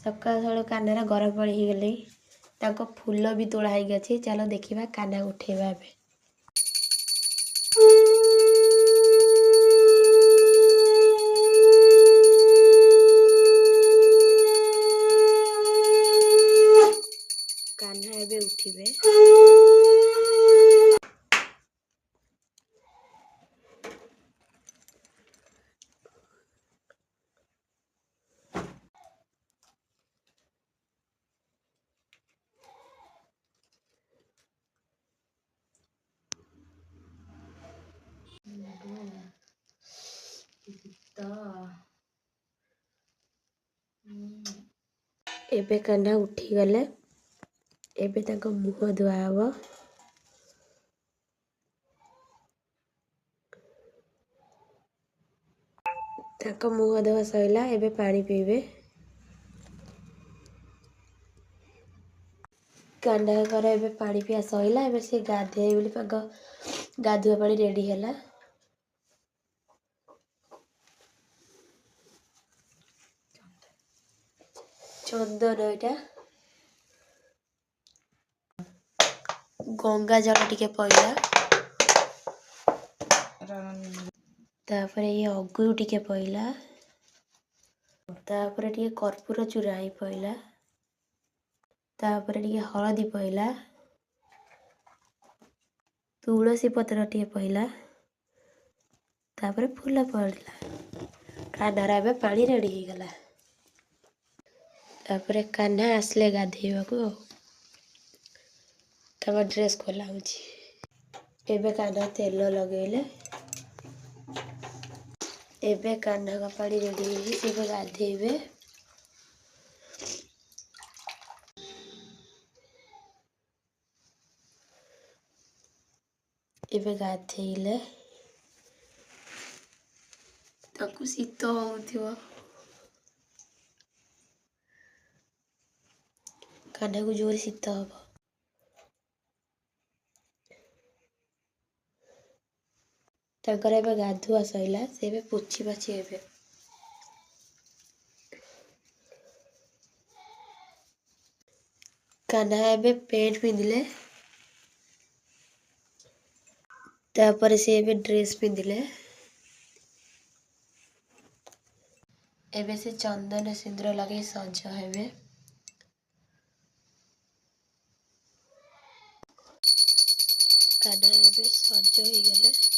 सकाल सकाल कान्हार गरम पानी हो गले ताको फूल भी तोड़ा हो गई। चलो देखा कान्हा उठेवा ए कान्हा एबे उठिबे। एबे कान्हा उठी गले। एबे ताको मुह धुआ हबो। ताको मुह धुआ सइला एबे पानी पीबे। कान्हा घर एबे पानी पिया सइला। एबे से गाधे बोली गाधुआ पानी रेडी हैला। चंदन एटा गंगा जल टिके पइला। तापर ये अगुरु टिके पइला। तापर टिके कर्पूर चूराई पइला। तापर टिके हळदी पइला। तुलसी पत्र टिके पइला। तापर फूल पइला। कान्हार एबे पानी रेडी हो गला। तापर कान्हा आसले गाधेवा को तापर ड्रेस खोला होची। एबे कान्हा तेल लगेले। एबे कान्हा का पानी रेडी होई। एबे गाधेबे। एबे गाधेइले ताकू शीत होउथिबो। कान्हा को जोर शीत हबो। ताकर एबे गाधुआ सइला से एबे पोछी पाछी हेबे। कान्हा एबे पेंट पिंधिले। तापर से एबे ड्रेस पिंधिले। एबे से चंदन सिंदूर लगे सज हेबे। कान्हा एबे सज हो गले।